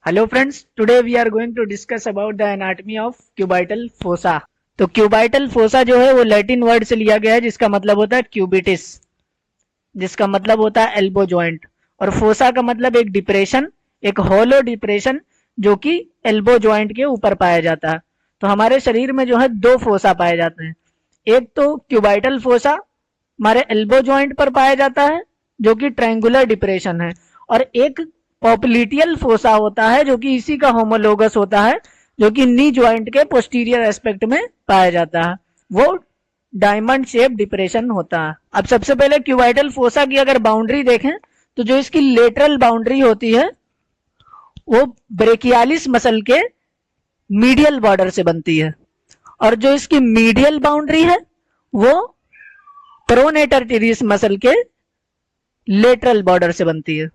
Hello friends, today we are going to discuss about the anatomy of cubital fossa। तो cubital fossa जो है वो Latin word से लिया गया है जिसका मतलब होता है क्यूबिटिस, जिसका मतलब होता है एल्बो जॉइंट। और फोसा का मतलब एक डिप्रेशन, एक होलो डिप्रेशन जो कि एल्बो जॉइंट के ऊपर पाया जाता है। तो हमारे शरीर में जो है दो फोसा पाए जाते हैं। एक तो क्यूबाइटल फोसा हमारे एल्बो जॉइंट पर पाया जाता है जो कि ट्रायंगुलर डिप्रेशन है, और एक पॉप्लिटियल फोसा होता है जो कि इसी का होमोलोगस होता है, जो कि नी जॉइंट के पोस्टीरियर एस्पेक्ट में पाया जाता है। वो डायमंड शेप डिप्रेशन होता है। अब सबसे पहले क्यूबाइटल फोसा की अगर बाउंड्री देखें तो जो इसकी लेटरल बाउंड्री होती है वो ब्रेकियालिस मसल के मीडियल बॉर्डर से बनती है, और जो इसकी मीडियल बाउंड्री है वो प्रोनेटर टीरियस मसल के लेटरल बॉर्डर से बनती है।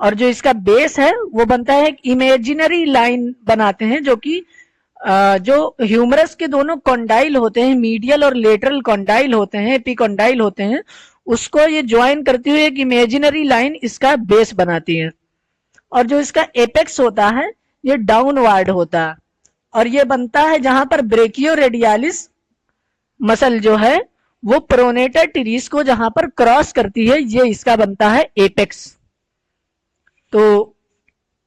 और जो इसका बेस है वो बनता है एक इमेजिनरी लाइन बनाते हैं जो कि जो ह्यूमरस के दोनों कॉन्डाइल होते हैं, मीडियल और लेटरल कॉन्डाइल होते हैं, एपिकॉन्डाइल होते हैं, उसको ये ज्वाइन करती हुई एक इमेजिनरी लाइन इसका बेस बनाती है। और जो इसका एपेक्स होता है ये डाउनवर्ड होता है, और ये बनता है जहां पर ब्रेकियो रेडियालिस मसल जो है वो प्रोनेटर टीरियस को जहां पर क्रॉस करती है, ये इसका बनता है एपेक्स। तो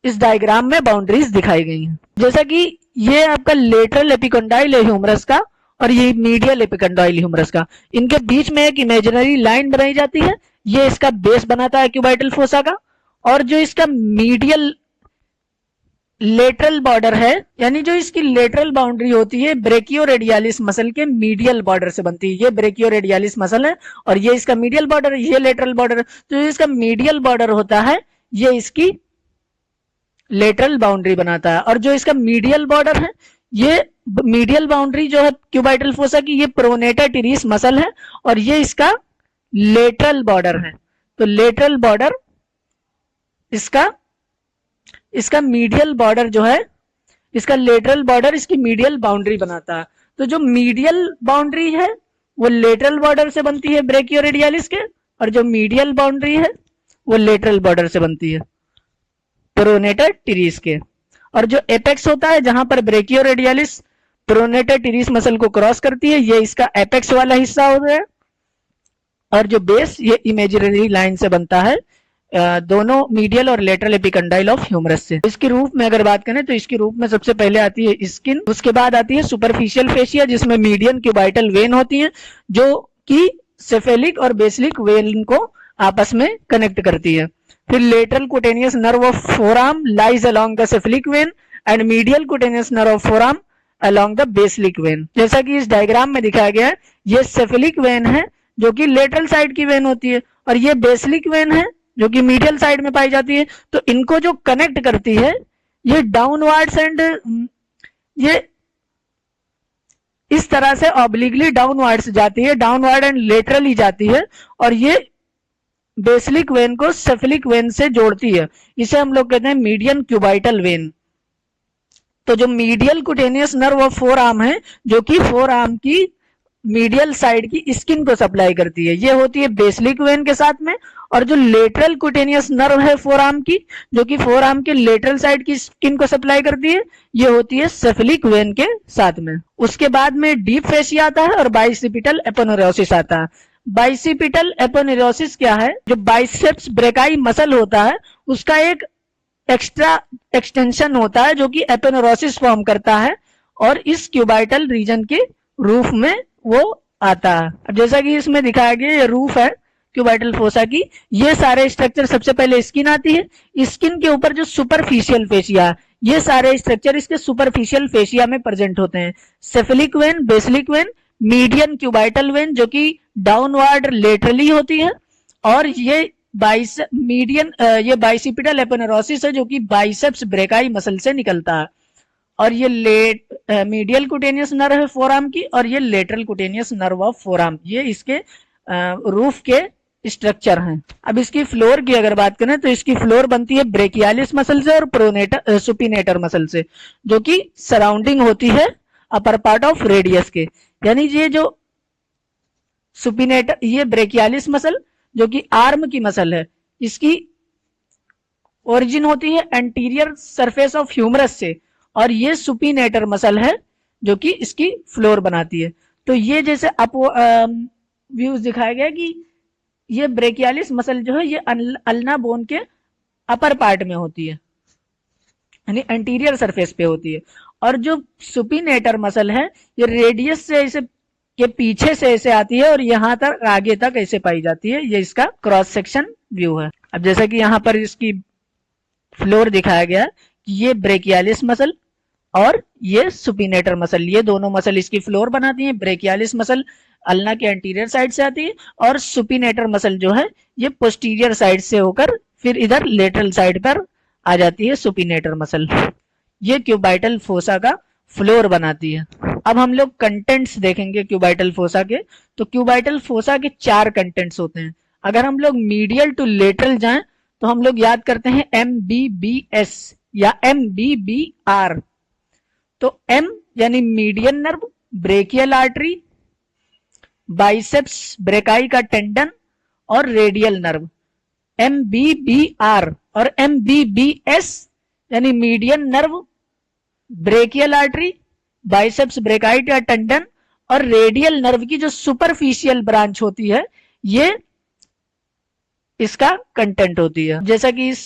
इस डायग्राम में बाउंड्रीज दिखाई गई हैं, जैसा कि ये आपका लेटरल एपिकॉन्डाइल है ह्यूमरस का, और ये मीडियल एपिकॉन्डाइल ह्यूमरस का। इनके बीच में एक इमेजिनरी लाइन बनाई जाती है, ये इसका बेस बनाता है क्यूबाइटल फोसा का। और जो इसका मीडियल लेटरल बॉर्डर है, यानी जो इसकी लेटरल बाउंड्री होती है ब्रेकियो रेडियालिस मसल के मीडियल बॉर्डर से बनती है। ये ब्रेकियो रेडियालिस मसल है और ये इसका मीडियल बॉर्डर, ये लेटरल बॉर्डर। तो इसका मीडियल बॉर्डर होता है ये इसकी लेटरल बाउंड्री बनाता है। और जो इसका मीडियल बॉर्डर है, ये मीडियल बाउंड्री जो है क्यूबाइटल फोसा की, ये प्रोनेटर टीरियस मसल है, और ये इसका लेटरल बॉर्डर है। तो लेटरल बॉर्डर इसका इसका मीडियल बॉर्डर जो है, इसका लेटरल बॉर्डर इसकी मीडियल बाउंड्री बनाता है। तो जो मीडियल बाउंड्री है वो लेटरल बॉर्डर से बनती है ब्रेकियो रेडियालिस के, और जो मीडियल बाउंड्री है वो लेटरल बॉर्डर से बनती है प्रोनेटर टीरियस के। और जो एपेक्स होता है जहां पर ब्रेकियो रेडियालिस प्रोनेटर टीरियस मसल को क्रॉस करती है, ये इसका एपेक्स वाला हिस्सा होता है। और जो बेस ये इमेजिनरी लाइन से बनता है दोनों मीडियल और लेटरल एपिकंडाइल ऑफ ह्यूमरस से। इसके रूप में अगर बात करें तो इसके रूप में सबसे पहले आती है स्किन, उसके बाद आती है सुपरफिशियल फेशिया जिसमें मीडियन क्यूबाइटल वेन होती है जो कि सेफेलिक और बेसिलिक वेन को आपस में कनेक्ट करती है। फिर lateral cutaneous nerve of forearm lies along the cephalic vein and medial cutaneous nerve of forearm along the basilic vein. जैसा कि इस डायग्राम में दिखाया गया है, ये सेफेलिक वेन है जो कि लेटरल साइड की वेन होती है, और ये बेसिलिक वेन है जो कि मीडियल साइड में पाई जाती है। तो इनको जो कनेक्ट करती है ये डाउनवर्ड्स एंड ये इस तरह से ऑब्लिकली डाउनवर्ड्स जाती है, डाउनवर्ड एंड लेटरली जाती है, और ये बेसिलिक वेन को सेफेलिक वेन से जोड़ती है। इसे हम लोग कहते हैं मीडियन क्यूबाइटल वेन। तो जो medial cutaneous nerve of four arm है जो कि फोर आर्म की मीडियल साइड की स्किन को सप्लाई करती है, ये होती है बेसिलिक वेन के साथ में। और जो लेटरल कुटेनियस नर्व है फोर आर्म की, जो कि फोर आर्म के लेटरल साइड की स्किन को सप्लाई करती है, ये होती है सेफेलिक वेन के साथ में। उसके बाद में डीप फेशिया आता है और बाइसिपिटल एपोनेरोसिस आता है। बाइसिपिटल एपोनेरोसिस क्या है? जो बाइसेप्स ब्रेकाई मसल होता है उसका एक एक्स्ट्रा एक्सटेंशन होता है जो कि एपोनेरोसिस फॉर्म करता है, और इस क्यूबाइटल रीजन के रूफ में वो आता है। जैसा कि इसमें दिखाया गया ये रूफ है क्यूबाइटल फोसा की। ये सारे स्ट्रक्चर, सबसे पहले स्किन आती है, स्किन के ऊपर जो सुपरफिशियल फेशिया, ये सारे स्ट्रक्चर इसके सुपरफिशियल फेशिया में प्रेजेंट होते हैं। Cephalic vein, basilic vein, median cubital when जो कि डाउनवर्ड लेटरली होती है, और ये ये बाइसिपिटल एपोनेरोसिस है जो कि बाइसेप्स ब्रेकाई मसल से निकलता है। और ये मीडियल कुटेनियस नर्व है फोरआर्म की, और ये lateral cutaneous nerve of forearm, ये इसके रूफ के स्ट्रक्चर हैं। अब इसकी फ्लोर की अगर बात करें तो इसकी फ्लोर बनती है ब्रेकियालिस मसल से और प्रोनेटर सुपिनेटर मसल से, जो कि सराउंडिंग होती है अपर पार्ट ऑफ रेडियस के। यानी ये जो सुपिनेटर, ये ब्रेकियालिस मसल जो कि आर्म की मसल है, इसकी ओरिजिन होती है एंटीरियर सरफेस ऑफ ह्यूमरस से, और ये सुपिनेटर मसल है जो कि इसकी फ्लोर बनाती है। तो ये जैसे अप व्यूज दिखाया गया कि ये ब्रेकियालिस मसल जो है ये अल्ना बोन के अपर पार्ट में होती है, यानी एंटीरियर सरफेस पे होती है, और जो सुपिनेटर मसल है ये रेडियस से इसे के पीछे से ऐसे आती है और यहाँ तक आगे तक ऐसे पाई जाती है। ये इसका क्रॉस सेक्शन व्यू है। अब जैसा कि यहाँ पर इसकी फ्लोर दिखाया गया कि ये ब्रेकियालिस मसल और ये सुपिनेटर मसल, ये दोनों मसल इसकी फ्लोर बनाती हैं। ब्रेकियालिस मसल अल्ना के एंटीरियर साइड से आती है और सुपिनेटर मसल जो है ये पोस्टीरियर साइड से होकर फिर इधर लेटरल साइड पर आ जाती है सुपिनेटर मसल। ये क्यूबाइटल फोसा का फ्लोर बनाती है। अब हम लोग कंटेंट्स देखेंगे क्यूबाइटल फोसा के। तो क्यूबाइटल फोसा के 4 कंटेंट्स होते हैं। अगर हम लोग मीडियल टू लेटरल जाएं तो हम लोग याद करते हैं MBBS या MBBR। तो M यानी median nerve, brachial artery, biceps brachii का टेंडन और रेडियल नर्व। MBBR और MBBS यानी median nerve, brachial artery, biceps brachii का टेंडन और रेडियल नर्व की जो सुपरफिशियल ब्रांच होती है ये इसका कंटेंट होती है। जैसा कि इस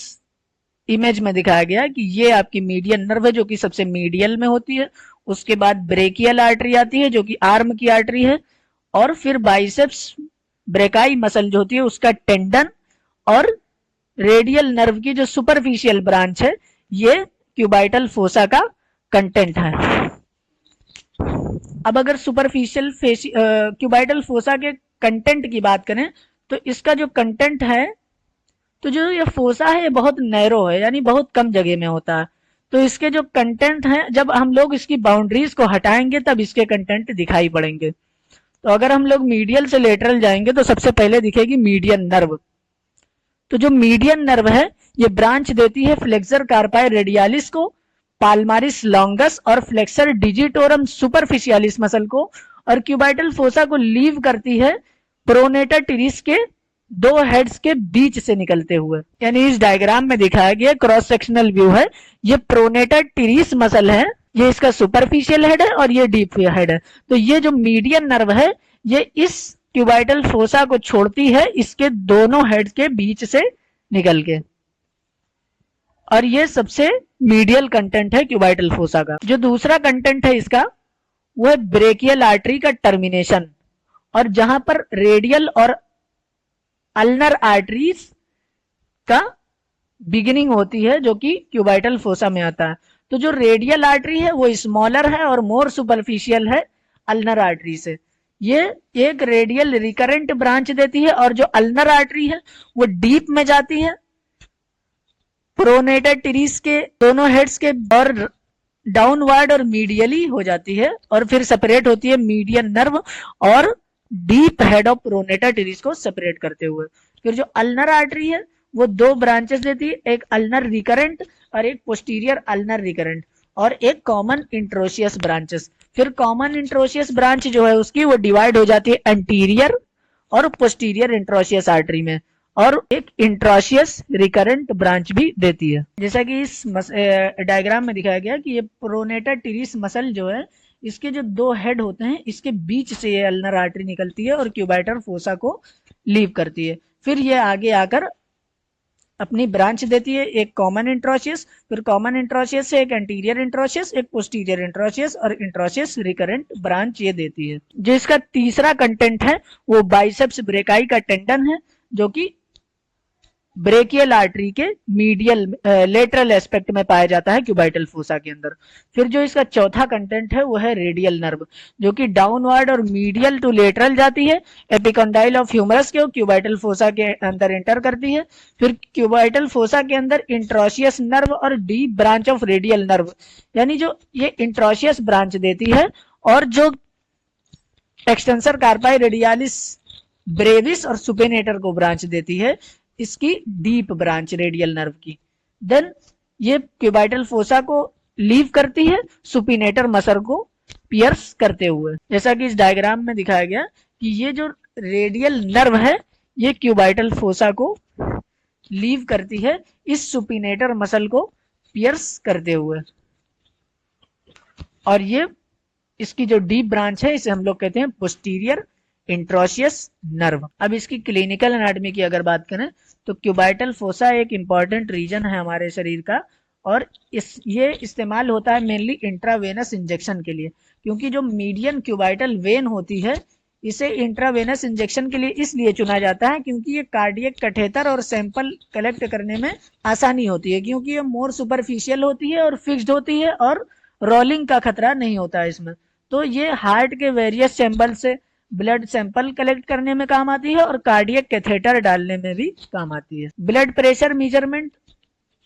इमेज में दिखाया गया कि ये आपकी मीडियन नर्व है जो कि सबसे मीडियल में होती है, उसके बाद ब्रेकियल आर्टरी आती है जो कि आर्म की आर्टरी है, और फिर बाइसेप्स ब्रेकाई मसल जो होती है उसका टेंडन, और रेडियल नर्व की जो सुपरफिशियल ब्रांच है ये क्यूबाइटल फोसा का कंटेंट है। अब अगर सुपरफिशियल क्यूबाइटल फोसा के कंटेंट की बात करें तो इसका जो कंटेंट है, तो जो ये फोसा है ये बहुत नैरो है, यानी बहुत कम जगह में होता है। तो इसके जो कंटेंट हैं जब हम लोग इसकी बाउंड्रीज को हटाएंगे तब इसके कंटेंट दिखाई पड़ेंगे। तो अगर हम लोग मीडियल से लेटरल जाएंगे तो सबसे पहले दिखेगी मीडियन नर्व। तो जो मीडियन नर्व है ये ब्रांच देती है फ्लेक्सर कार्पाई रेडियालिस को, पाल्मारिस लॉन्गस और फ्लेक्सर डिजिटोरम सुपरफिशियालिस मसल को, और क्यूबाइटल फोसा को लीव करती है प्रोनेटर टिरिस के 2 हेड्स के बीच से निकलते हुए। यानी इस डायग्राम में दिखाया गया क्रॉस सेक्शनल व्यू है, ये प्रोनेटर टिरिस मसल है, ये इसका सुपरफिशियल हेड है और ये डीप हेड है। तो ये जो मीडियन नर्व है ये इस क्यूबाइटल फोसा को छोड़ती है इसके दोनों हेड के बीच से निकल के, और ये सबसे मीडियल कंटेंट है क्यूबाइटल फोसा का। जो दूसरा कंटेंट है इसका वो है ब्रेकियल आर्टरी का टर्मिनेशन, और जहां पर रेडियल और अल्नर आर्टरीज का बिगिनिंग होती है जो कि क्यूबाइटल फोसा में आता है। तो जो रेडियल आर्टरी है वो स्मॉलर है और मोर सुपरफिशियल है अल्नर आर्टरी से। ये एक रेडियल रिकरेंट ब्रांच देती है, और जो अल्नर आर्टरी है वो डीप में जाती है प्रोनेटर टिरिस के दोनों हेड्स के, और डाउनवर्ड और मीडियली हो जाती है, और फिर सेपरेट होती है मीडियन नर्व और डीप हेड ऑफ प्रोनेटर टिरिस को सेपरेट करते हुए। फिर जो अल्नर आर्टरी है वो 2 ब्रांचेस देती है, एक अल्नर रिकरेंट और एक पोस्टीरियर अल्नर रिकरेंट, और एक कॉमन इंट्रोशियस ब्रांचेस। फिर कॉमन इंट्रोशियस ब्रांच जो है उसकी वो डिवाइड हो जाती है एंटीरियर और पोस्टीरियर इंट्रोशियस आर्टरी में, और एक इंट्रोशियस रिकरेंट ब्रांच भी देती है। जैसा कि इस डायग्राम में दिखाया गया कि ये प्रोनेटर टिरिस मसल जो है इसके जो 2 हेड होते हैं इसके बीच से ये अल्नर आर्टरी निकलती है और क्यूबाइटल फोसा को लीव करती है। फिर ये आगे आकर अपनी ब्रांच देती है, एक कॉमन इंट्रोशियस, फिर कॉमन इंट्रोशियस से एक एंटीरियर इंट्रोशियस, एक पोस्टीरियर इंट्रोशियस और इंट्रोशियस रिकरेंट ब्रांच ये देती है। जो इसका तीसरा कंटेंट है वो बाइसेप्स ब्रेकाई का टेंडन है जो कि ब्रेकियल आर्टरी के मीडियल लेटरल एस्पेक्ट में पाया जाता है क्यूबाइटल फोसा के अंदर। फिर जो इसका चौथा कंटेंट है वो है रेडियल नर्व जो कि डाउनवर्ड और मीडियल टू लेटरल जाती है, एपिकॉन्डाइल ऑफ ह्यूमरस के क्यूबाइटल फोसा के अंदर एंटर करती है। फिर क्यूबाइटल फोसा के अंदर इंट्रोशियस नर्व और deep branch of radial nerve, यानी जो ये इंट्रोशियस ब्रांच देती है, और जो एक्सटेंसर कार्पाई रेडियालिस ब्रेविस और सुपेनेटर को ब्रांच देती है इसकी डीप ब्रांच रेडियल नर्व की। देन ये क्यूबाइटल फोसा को लीव करती है सुपिनेटर मसल को पियर्स करते हुए। जैसा कि इस डायग्राम में दिखाया गया कि ये जो रेडियल नर्व है ये क्यूबाइटल फोसा को लीव करती है इस सुपिनेटर मसल को पियर्स करते हुए। और ये इसकी जो डीप ब्रांच है इसे हम लोग कहते हैं पोस्टीरियर इंट्रोशियस नर्व। अब इसकी क्लिनिकल एनाटॉमी की अगर बात करें तो क्यूबाइटल फोसा एक इंपॉर्टेंट रीजन है हमारे शरीर का, और ये इस्तेमाल होता है मेनली इंट्रावेनस इंजेक्शन के लिए, क्योंकि जो मीडियन क्यूबाइटल वेन होती है इसे इंट्रावेनस इंजेक्शन के लिए इसलिए चुना जाता है क्योंकि ये कार्डियक कैथेटर और सैंपल कलेक्ट करने में आसानी होती है, क्योंकि ये मोर सुपरफिशियल होती है और फिक्स्ड होती है और रोलिंग का खतरा नहीं होता है इसमें। तो ये हार्ट के वेरियस चैम्बर से ब्लड सैंपल कलेक्ट करने में काम आती है और कार्डियक कैथेटर डालने में भी काम आती है। Blood pressure measurement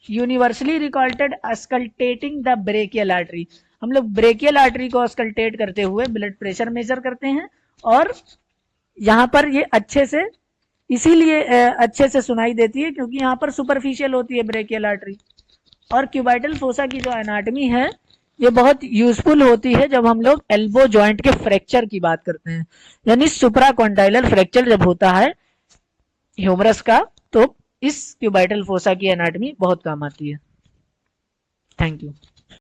universally recorded auscultating the brachial artery. हम लोग ब्रेकियल आर्टरी को अस्कल्टेट करते हुए ब्लड प्रेशर मेजर करते हैं, और यहाँ पर ये अच्छे से इसीलिए अच्छे से सुनाई देती है क्योंकि यहाँ पर सुपरफिशियल होती है ब्रेकियल आर्टरी। और क्यूबाइटल फोसा की जो एनाटॉमी है ये बहुत यूजफुल होती है जब हम लोग एल्बो जॉइंट के फ्रैक्चर की बात करते हैं, यानी सुप्राकॉन्डाइलर फ्रैक्चर जब होता है ह्यूमरस का, तो इस क्यूबाइटल फोसा की एनाटॉमी बहुत काम आती है। Thank you.